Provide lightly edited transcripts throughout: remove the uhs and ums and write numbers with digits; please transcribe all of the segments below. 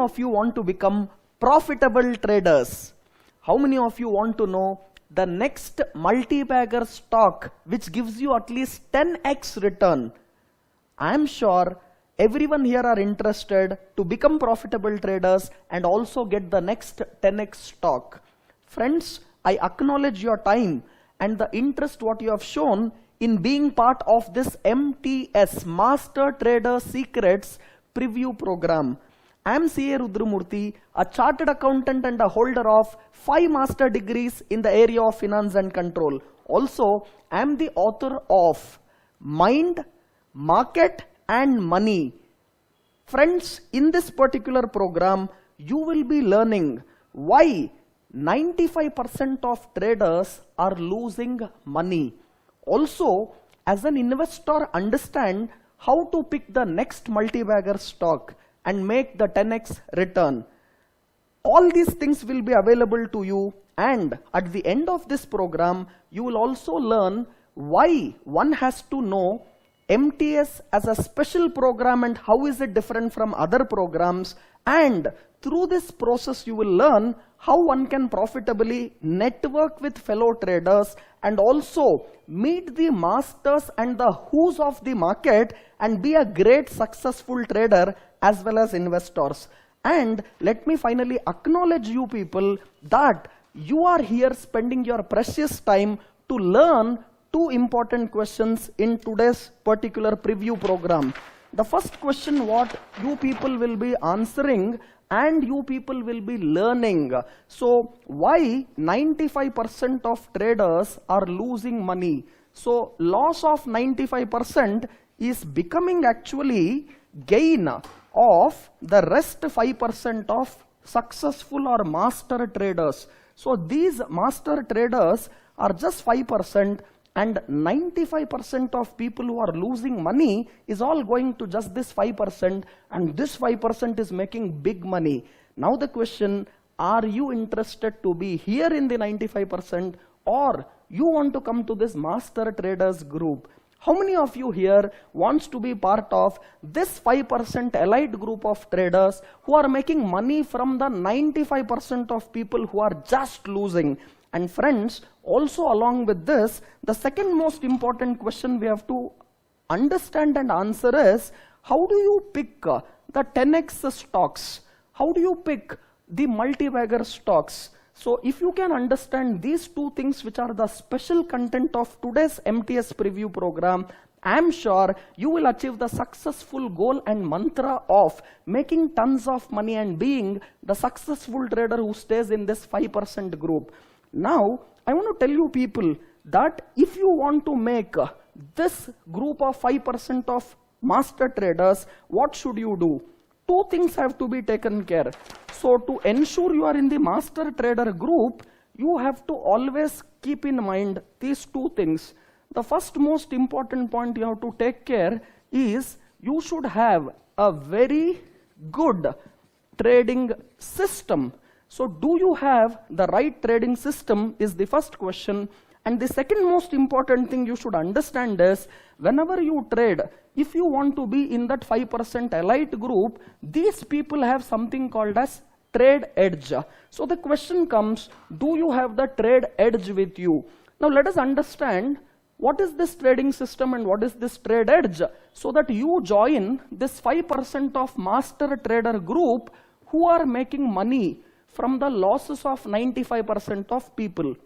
of you want to become profitable traders? How many of you want to know the next multi-bagger stock which gives you at least 10x return? I am sure everyone here are interested to become profitable traders and also get the next 10x stock. Friends, I acknowledge your time and the interest what you have shown in being part of this MTS, Master Trader Secrets preview program. I am CA Rudramurthy, a chartered accountant and a holder of 5 master degrees in the area of finance and control. Also, I am the author of Mind, Market and Money. Friends, in this particular program, you will be learning why 95% of traders are losing money. Also, as an investor, understand how to pick the next multi-bagger stock and make the 10x return. All these things will be available to you, and at the end of this program, you will also learn why one has to know MTS as a special program and how is it different from other programs, and through this process you will learn how one can profitably network with fellow traders and also meet the masters and the who's of the market and be a great successful trader as well as investors. And let me finally acknowledge you people that you are here spending your precious time to learn 2 important questions in today's particular preview program. The first question what you people will be answering and you people will be learning. So why 95% of traders are losing money? So loss of 95% is becoming actually gain of the rest 5% of successful or master traders. So these master traders are just 5%, and 95% of people who are losing money is all going to just this 5%, and this 5% is making big money. Now the question, are you interested to be here in the 95% or you want to come to this master traders group? How many of you here wants to be part of this 5% elite group of traders who are making money from the 95% of people who are just losing? And friends, also along with this, the second most important question we have to understand and answer is, how do you pick the 10x stocks? How do you pick the multi-bagger stocks? So if you can understand these 2 things which are the special content of today's MTS preview program, I am sure you will achieve the successful goal and mantra of making tons of money and being the successful trader who stays in this 5% group. Now, I want to tell you people that if you want to make this group of 5% of master traders, what should you do? 2 things have to be taken care. So to ensure you are in the master trader group, you have to always keep in mind these 2 things. The first most important point you have to take care is you should have a very good trading system. So do you have the right trading system is the first question. And the second most important thing you should understand is, whenever you trade, if you want to be in that 5% elite group, these people have something called as trade edge. So the question comes, do you have the trade edge with you? Now let us understand what is this trading system and what is this trade edge, so that you join this 5% of master trader group who are making money from the losses of 95% of people.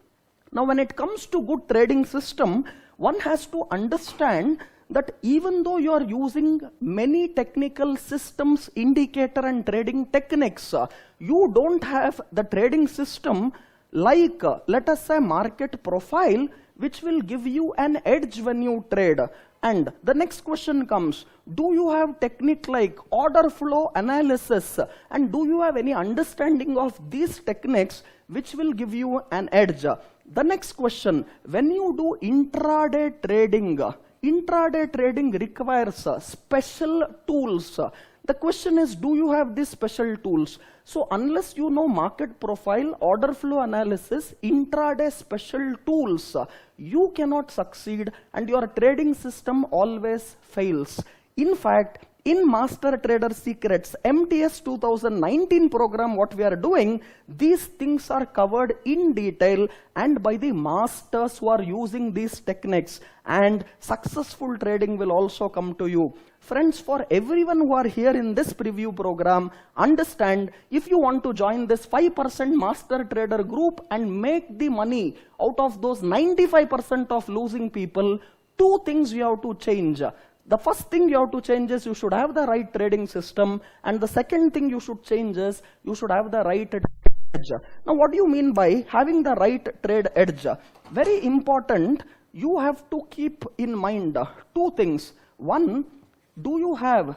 Now when it comes to good trading system, one has to understand that even though you are using many technical systems, indicator and trading techniques, you don't have the trading system like, let us say, market profile, which will give you an edge when you trade. And the next question comes, do you have technique like order flow analysis, and do you have any understanding of these techniques which will give you an edge? The next question, when you do intraday trading requires special tools. The question is, do you have these special tools? So unless you know market profile, order flow analysis, intraday special tools, you cannot succeed and your trading system always fails. In fact, in Master Trader Secrets, MTS 2019 program, what we are doing, these things are covered in detail and by the masters who are using these techniques, and successful trading will also come to you. Friends, for everyone who are here in this preview program, understand, if you want to join this 5% master trader group and make the money out of those 95% of losing people, two things you have to change. The first thing you have to change is you should have the right trading system, and the second thing you should change is you should have the right edge. Now, what do you mean by having the right trade edge? Very important, you have to keep in mind two things. One, do you have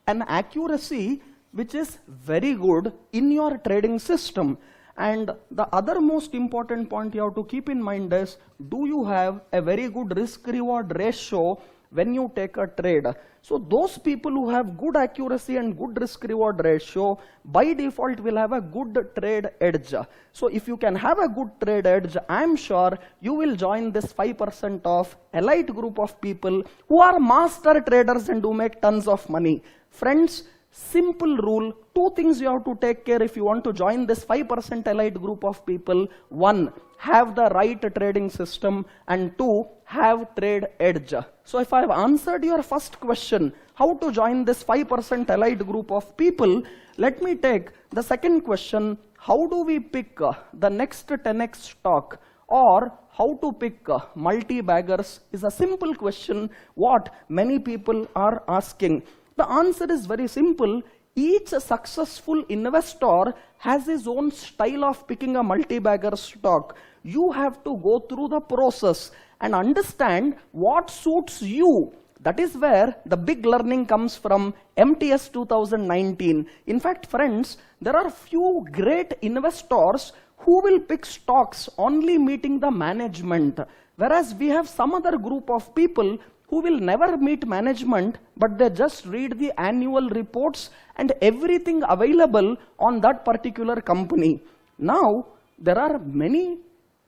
an accuracy which is very good in your trading system? And the other most important point you have to keep in mind is, do you have a very good risk-reward ratio when you take a trade? So those people who have good accuracy and good risk-reward ratio, by default will have a good trade edge. So if you can have a good trade edge, I am sure you will join this 5% of elite group of people who are master traders and who make tons of money. Friends, simple rule, two things you have to take care if you want to join this 5% elite group of people. One, have the right trading system, and two, have trade edge. So if I have answered your first question, how to join this 5% elite group of people, let me take the second question, how do we pick the next 10x stock, or how to pick multi-baggers, is a simple question what many people are asking. The answer is very simple. Each successful investor has his own style of picking a multi-bagger stock. You have to go through the process and understand what suits you. That is where the big learning comes from MTS 2019. In fact, friends, there are few great investors who will pick stocks only meeting the management, whereas we have some other group of people who will never meet management, but they just read the annual reports and everything available on that particular company. Now, there are many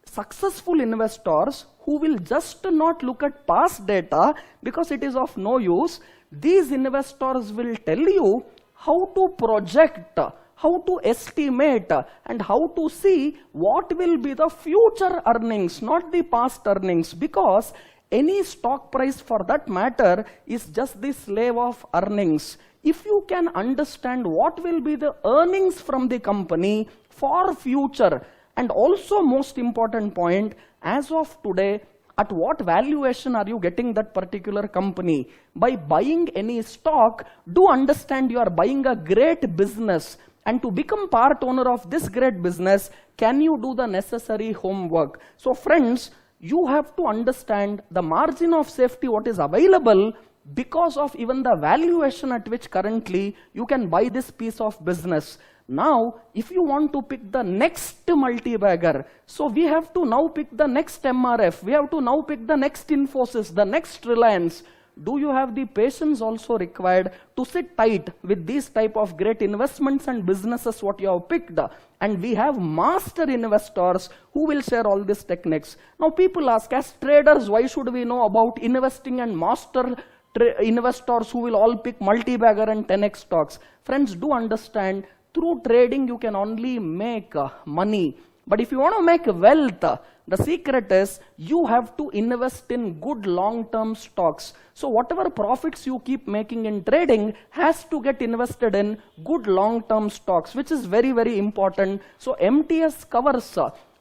successful investors who will just not look at past data because it is of no use. These investors will tell you how to project, how to estimate, and how to see what will be the future earnings, not the past earnings, because any stock price for that matter is just the slave of earnings. If you can understand what will be the earnings from the company for future, and also most important point, as of today, at what valuation are you getting that particular company? By buying any stock, do understand you are buying a great business, and to become part owner of this great business, can you do the necessary homework? So friends, you have to understand the margin of safety what is available because of even the valuation at which currently you can buy this piece of business. Now, if you want to pick the next multi-bagger, so we have to now pick the next MRF, we have to now pick the next Infosys, the next Reliance. Do you have the patience also required to sit tight with these type of great investments and businesses what you have picked? And we have master investors who will share all these techniques. Now people ask, as traders, why should we know about investing and master investors who will all pick multi-bagger and 10x stocks? Friends, do understand, through trading you can only make money. But if you want to make wealth, the secret is you have to invest in good long-term stocks. So whatever profits you keep making in trading has to get invested in good long-term stocks, which is very, very important. So MTS covers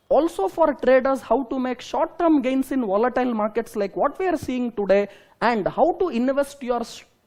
also for traders how to make short-term gains in volatile markets like what we are seeing today, and how to invest your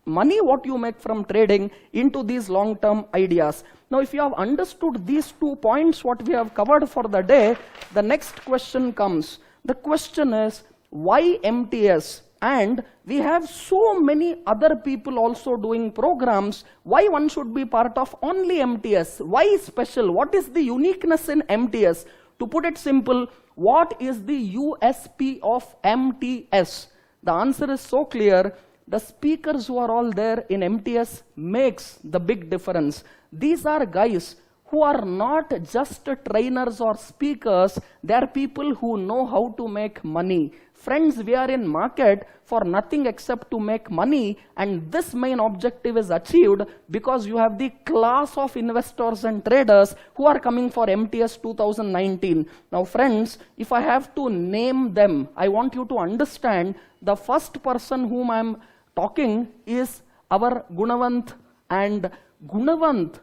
money what you make from trading into these long-term ideas. Now, if you have understood these 2 points what we have covered for the day, the next question comes. The question is, why MTS? And we have so many other people also doing programs. Why one should be part of only MTS? Why special? What is the uniqueness in MTS? To put it simple, what is the USP of MTS? The answer is so clear. The speakers who are all there in MTS makes the big difference. These are guys who are not just trainers or speakers, they are people who know how to make money. Friends, we are in market for nothing except to make money, and this main objective is achieved because you have the class of investors and traders who are coming for MTS 2019. Now friends, if I have to name them, I want you to understand the first person whom I am talking is our Gunavant. And Gunavant,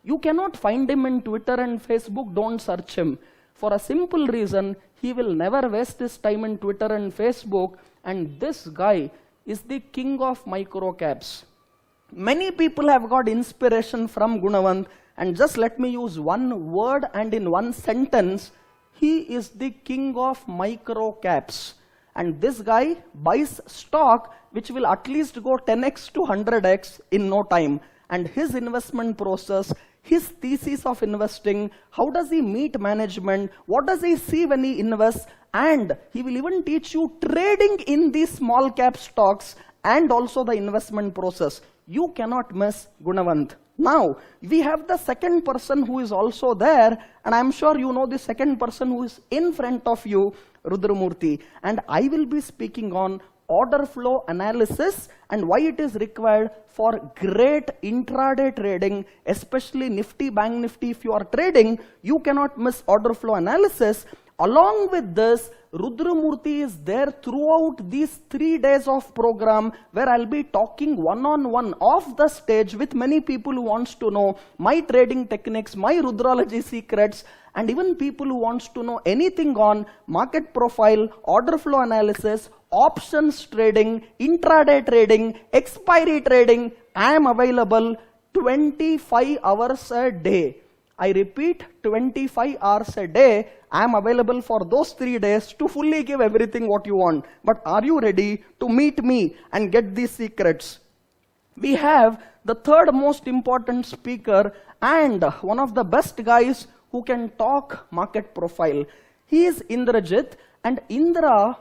you cannot find him in Twitter and Facebook, don't search him. For a simple reason, he will never waste his time in Twitter and Facebook, and this guy is the king of micro caps. Many people have got inspiration from Gunavant, and just let me use one word and in one sentence, he is the king of micro caps. And this guy buys stock which will at least go 10x to 100x in no time. And his investment process, his thesis of investing, how does he meet management, what does he see when he invests, and he will even teach you trading in these small cap stocks and also the investment process. You cannot miss Gunavant. Now, we have the second person who is also there, and I'm sure you know the second person who is in front of you, Rudramurthy. And I will be speaking on order flow analysis and why it is required for great intraday trading, especially Nifty, Bank Nifty. If you are trading, you cannot miss order flow analysis. Along with this, Rudramurthy is there throughout these 3 days of program where I'll be talking one-on-one off the stage with many people who wants to know my trading techniques, my Rudraology secrets, and even people who wants to know anything on market profile, order flow analysis, options trading, intraday trading, expiry trading. I am available 25 hours a day. I repeat, 25 hours a day. I am available for those 3 days to fully give everything what you want. But are you ready to meet me and get these secrets? We have the third most important speaker and one of the best guys who can talk market profile. He is Indrajit, and Indra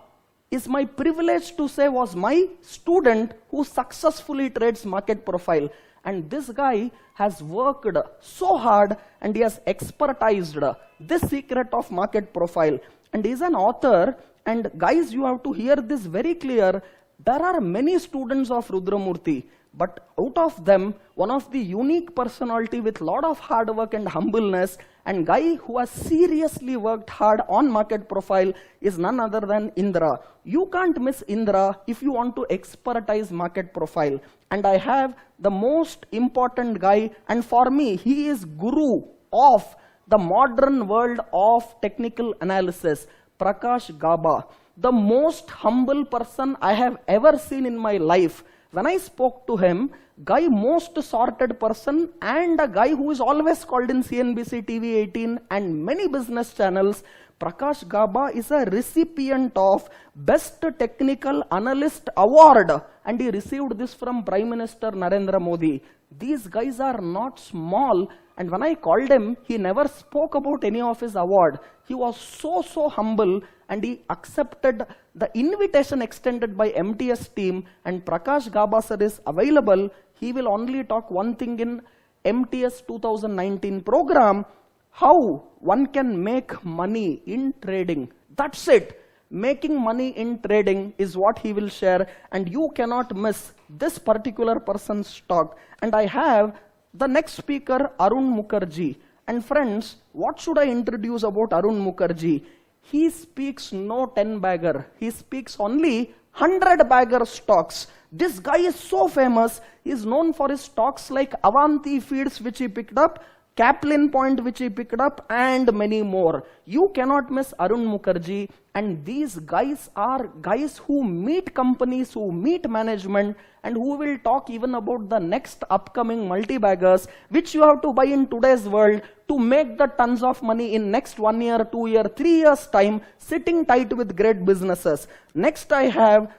is my privilege to say was my student who successfully trades market profile. And this guy has worked so hard and he has expertized this secret of market profile. And he is an author, and guys, you have to hear this very clear. There are many students of Rudramurthy, but out of them, one of the unique personality with lot of hard work and humbleness, and guy who has seriously worked hard on market profile is none other than Indra. You can't miss Indra if you want to expertise market profile. And I have the most important guy, and for me, he is guru of the modern world of technical analysis, Prakash Gaba. The most humble person I have ever seen in my life. When I spoke to him, guy most sorted person and a guy who is always called in CNBC, TV 18 and many business channels. Prakash Gaba is a recipient of Best Technical Analyst Award, and he received this from Prime Minister Narendra Modi. These guys are not small, and when I called him, he never spoke about any of his award. He was so humble, and he accepted the invitation extended by MTS team, and Prakash Gaba sir is available. He will only talk one thing in MTS 2019 program, how one can make money in trading. That's it. Making money in trading is what he will share, and you cannot miss this particular person's talk. And I have the next speaker, Arun Mukherjee. And friends, what should I introduce about Arun Mukherjee? He speaks no 10-bagger. He speaks only 100-bagger stocks. This guy is so famous. He is known for his stocks like Avanti Feeds, which he picked up, Kaplan Point, which he picked up, and many more. You cannot miss Arun Mukherjee. And these guys are guys who meet companies, who meet management, and who will talk even about the next upcoming multi-baggers, which you have to buy in today's world to make the tons of money in next 1 year, 2 year, 3 years time, sitting tight with great businesses. Next I have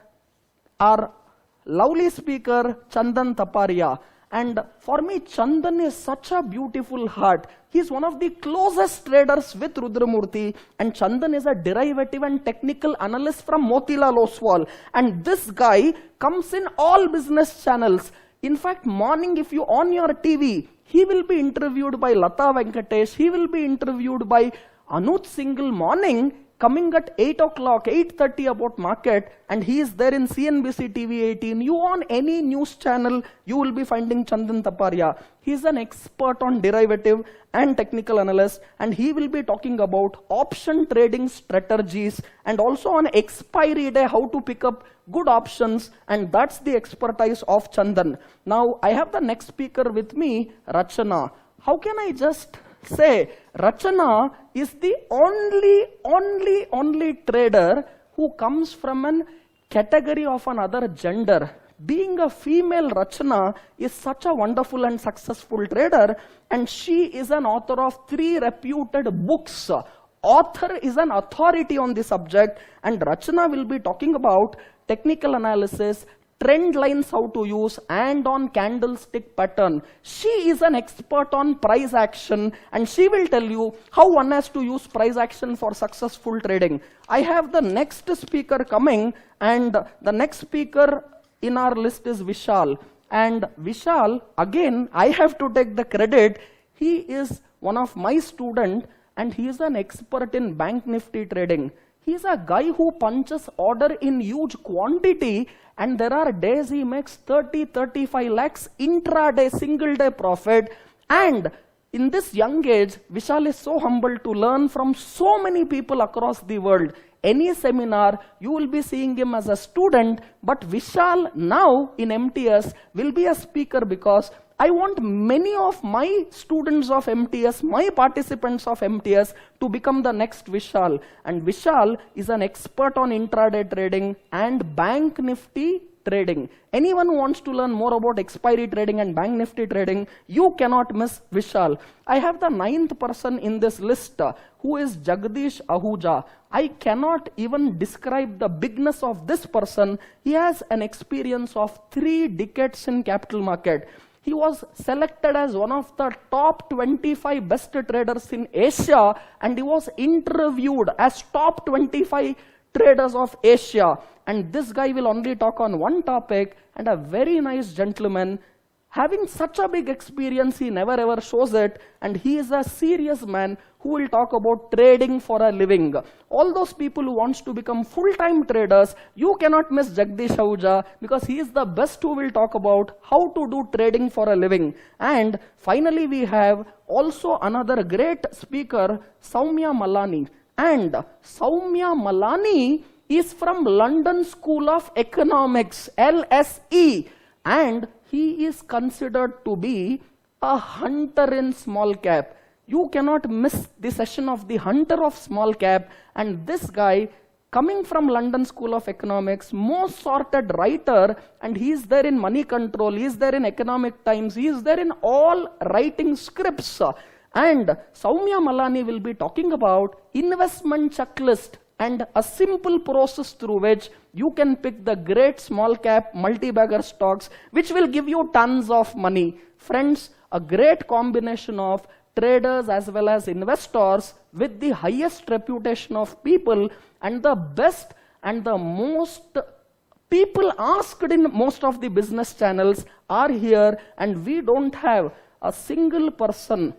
our lovely speaker, Chandan Taparia. And for me, Chandan is such a beautiful heart. He's one of the closest traders with Rudramurthy, and Chandan is a derivative and technical analyst from Motilal Oswal. And this guy comes in all business channels. In fact, morning if you on your TV, he will be interviewed by Lata Venkatesh, he will be interviewed by Anuj Singhal morning. coming at 8 o'clock, 8:30 about market, and he is there in CNBC TV 18. You on any news channel, you will be finding Chandan Taparia. He is an expert on derivative and technical analyst, and he will be talking about option trading strategies and also on expiry day, how to pick up good options, and that's the expertise of Chandan. Now, I have the next speaker with me, Rachana. How can I just say, Rachana is the only trader who comes from an category of another gender. Being a female, Rachana is such a wonderful and successful trader, and she is an author of 3 reputed books. Author is an authority on the subject, and Rachana will be talking about technical analysis, trend lines how to use, and on candlestick pattern. She is an expert on price action, and she will tell you how one has to use price action for successful trading. I have the next speaker coming, and the next speaker in our list is Vishal. And Vishal, again, I have to take the credit. He is one of my students, and he is an expert in bank nifty trading. He is a guy who punches order in huge quantity, and there are days he makes 30-35 lakhs intraday, single day profit. And in this young age, Vishal is so humble to learn from so many people across the world. Any seminar, you will be seeing him as a student, but Vishal now in MTS will be a speaker, because I want many of my students of MTS, my participants of MTS, to become the next Vishal. And Vishal is an expert on intraday trading and bank nifty trading. Anyone who wants to learn more about expiry trading and bank nifty trading, you cannot miss Vishal. I have the 9th person in this list, who is Jagdish Ahuja. I cannot even describe the bigness of this person. He has an experience of 3 decades in capital market. He was selected as one of the top 25 best traders in Asia, and he was interviewed as top 25 traders of Asia. And this guy will only talk on one topic, and a very nice gentleman. Having such a big experience, he never ever shows it, and he is a serious man who will talk about trading for a living. All those people who wants to become full-time traders, you cannot miss Jagdish Ahuja, because he is the best who will talk about how to do trading for a living. And finally, we have also another great speaker, Sonia Milani. And Sonia Milani is from London School of Economics, LSE, and he is considered to be a hunter in small cap. You cannot miss the session of the hunter of small cap. And this guy, coming from London School of Economics, most sorted writer, and he is there in Money Control, he is there in Economic Times, he is there in all writing scripts. And Sonia Milani will be talking about investment checklist and a simple process through which you can pick the great small cap multi-bagger stocks, which will give you tons of money. Friends, a great combination of traders as well as investors with the highest reputation of people, and the best and the most people asked in most of the business channels are here, and we don't have a single person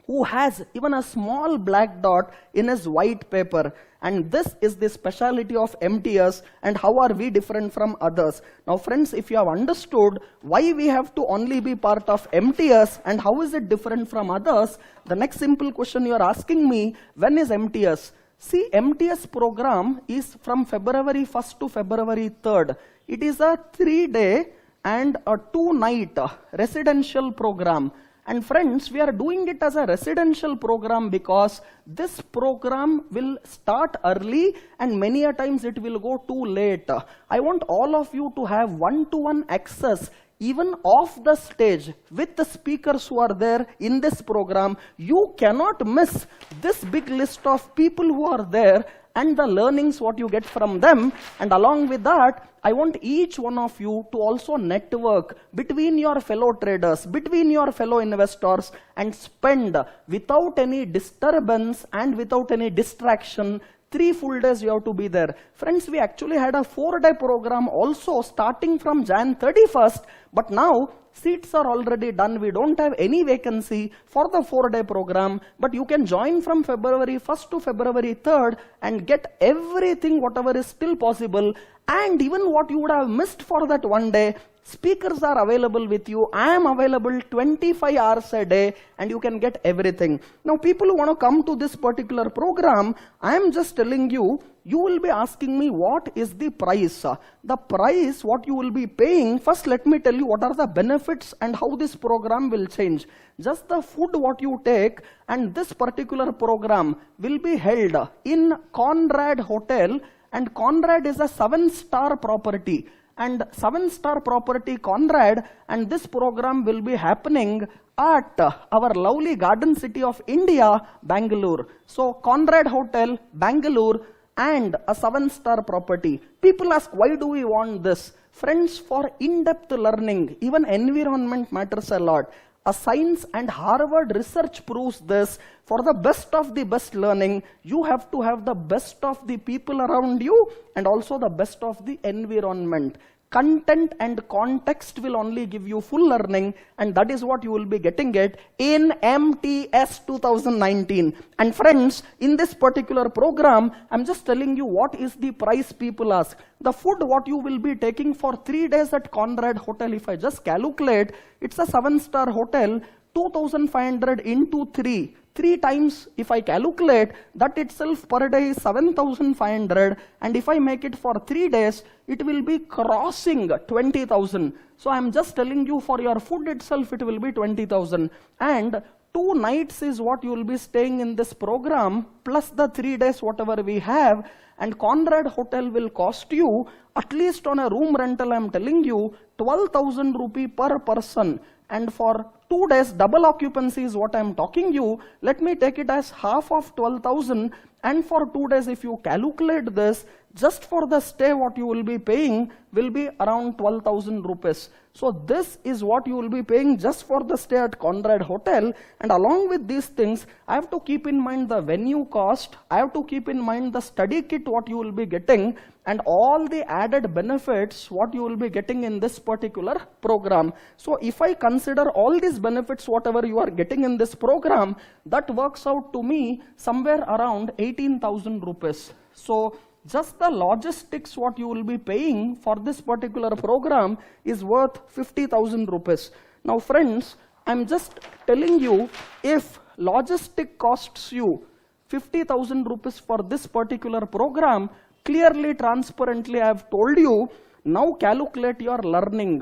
who has even a small black dot in his white paper. And this is the speciality of MTS, and how are we different from others. Now friends, if you have understood why we have to only be part of MTS and how is it different from others, the next simple question you are asking me, when is MTS? See, MTS program is from February 1st to February 3rd. It is a 3-day and a 2-night residential program. And friends, we are doing it as a residential program because this program will start early and many a times it will go too late. I want all of you to have one-to-one access, even off the stage, with the speakers who are there in this program. You cannot miss this big list of people who are there and the learnings what you get from them. And along with that, I want each one of you to also network between your fellow traders, between your fellow investors, and spend without any disturbance and without any distraction 3 full days you have to be there. Friends, we actually had a 4-day program also starting from Jan 31st, but now seats are already done. We don't have any vacancy for the 4-day program, but you can join from February 1st to February 3rd and get everything whatever is still possible, and even what you would have missed for that one day. Speakers are available with you. I am available 25 hours a day, and you can get everything. Now, people who want to come to this particular program, I am just telling you, you will be asking me what is the price. The price, what you will be paying, first let me tell you what are the benefits and how this program will change. Just the food what you take, and this particular program will be held in Conrad Hotel, and Conrad is a 7-star property. And 7-star property Conrad, and this program will be happening at our lovely garden city of India, Bangalore. So Conrad Hotel, Bangalore, and a 7-star property. People ask, why do we want this? Friends, for in-depth learning, even environment matters a lot. A science and Harvard research proves this. For the best of the best learning, you have to have the best of the people around you and also the best of the environment. Content and context will only give you full learning, and that is what you will be getting it in MTS 2019. And friends, in this particular program, I'm just telling you what is the price people ask. The food what you will be taking for 3 days at Conrad Hotel, if I just calculate, it's a 7-star hotel, 2,500 into 3. 3 times, if I calculate, that itself per day is 7,500, and if I make it for 3 days, it will be crossing 20,000. So I'm just telling you, for your food itself, it will be 20,000. And 2 nights is what you will be staying in this program, plus the 3 days whatever we have, and Conrad Hotel will cost you, at least on a room rental, I'm telling you, 12,000 rupee per person. And for 2 days, double occupancy is what I'm talking you. Let me take it as half of 12,000. And for 2 days, if you calculate this, just for the stay, what you will be paying will be around 12,000 rupees. So this is what you will be paying just for the stay at Conrad Hotel. And along with these things, I have to keep in mind the venue cost. I have to keep in mind the study kit, what you will be getting, and all the added benefits, what you will be getting in this particular program. So if I consider all these benefits, whatever you are getting in this program, that works out to me somewhere around 18,000 rupees. So just the logistics what you will be paying for this particular program is worth 50,000 rupees. Now friends, I'm just telling you, if logistic costs you 50,000 rupees for this particular program, clearly, transparently, I have told you, now calculate your learning.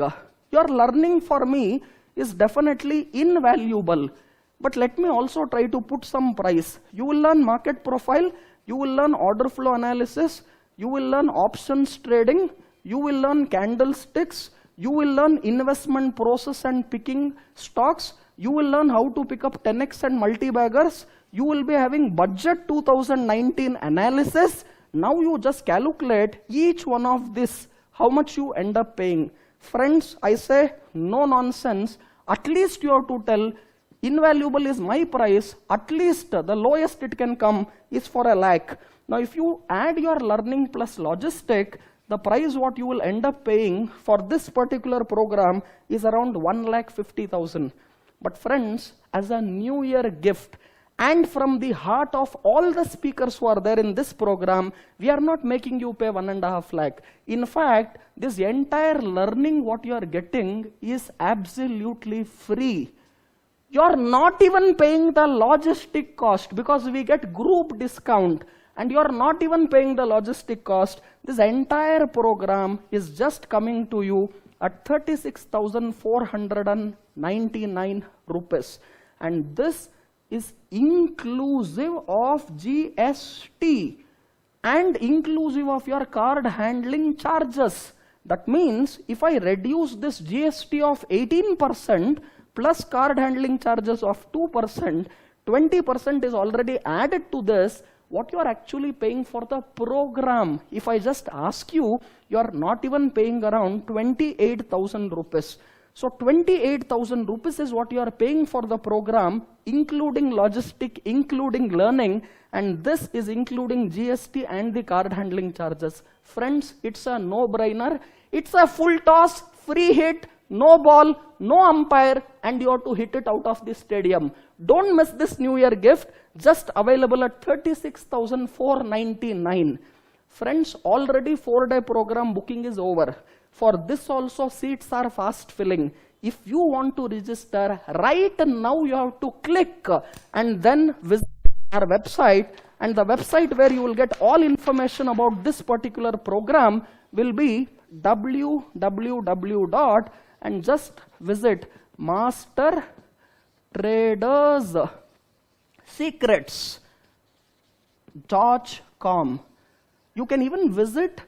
Your learning for me is definitely invaluable. But let me also try to put some price. You will learn market profile, you will learn order flow analysis, you will learn options trading, you will learn candlesticks, you will learn investment process and picking stocks, you will learn how to pick up 10x and multi-baggers, you will be having budget 2019 analysis. Now you just calculate each one of this, how much you end up paying. Friends, I say no nonsense. At least you have to tell, invaluable is my price, at least the lowest it can come is for 1 lakh. Now if you add your learning plus logistic, the price what you will end up paying for this particular program is around 1,50,000. But friends, as a New Year gift, and from the heart of all the speakers who are there in this program, we are not making you pay 1.5 lakh. In fact, this entire learning what you are getting is absolutely free. You are not even paying the logistic cost because we get group discount, and you are not even paying the logistic cost. This entire program is just coming to you at 36,499 rupees. And this is inclusive of GST and inclusive of your card handling charges. That means if I reduce this GST of 18% plus card handling charges of 2%, 20% is already added to this, what you are actually paying for the program. If I just ask you, you are not even paying around 28,000 rupees. So 28,000 rupees is what you are paying for the program, including logistic, including learning, and this is including GST and the card handling charges. Friends, it's a no-brainer. It's a full toss, free hit, no ball, no umpire, and you have to hit it out of the stadium. Don't miss this New Year gift, just available at 36,499. Friends, already 4-day program booking is over. For this also, seats are fast filling. If you want to register, right now you have to click and then visit our website. And the website where you will get all information about this particular program will be www. And just visit mastertradersecrets.com. You can even visit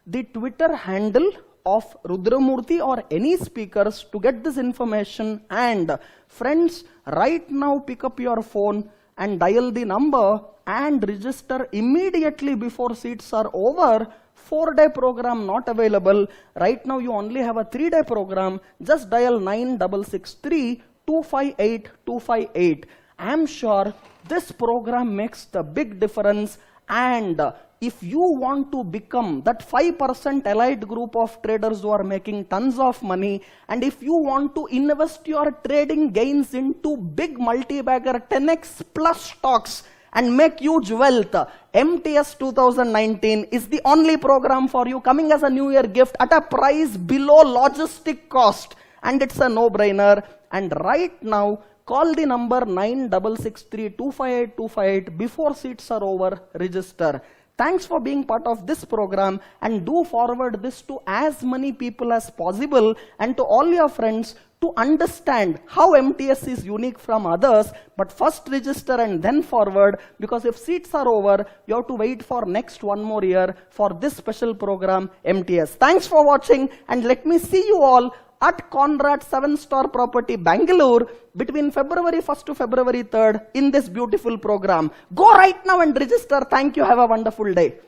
the Twitter handle of Rudramurthy or any speakers to get this information. And friends, right now pick up your phone and dial the number and register immediately before seats are over. 4-day program not available. Right now you only have a 3-day program. Just dial 9663-258-258. I am sure this program makes the big difference. And if you want to become that 5% elite group of traders who are making tons of money, and if you want to invest your trading gains into big multi-bagger 10x plus stocks and make huge wealth, MTS 2019 is the only program for you, coming as a New Year gift at a price below logistic cost, and it's a no-brainer. And right now, call the number 9663-258-258 before seats are over. Register. Thanks for being part of this program, and do forward this to as many people as possible and to all your friends to understand how MTS is unique from others. But first register and then forward, because if seats are over, you have to wait for next 1 more year for this special program MTS. Thanks for watching, and let me see you all at Conrad 7-star property Bangalore between February 1st to February 3rd in this beautiful program. Go right now and register. Thank you. Have a wonderful day.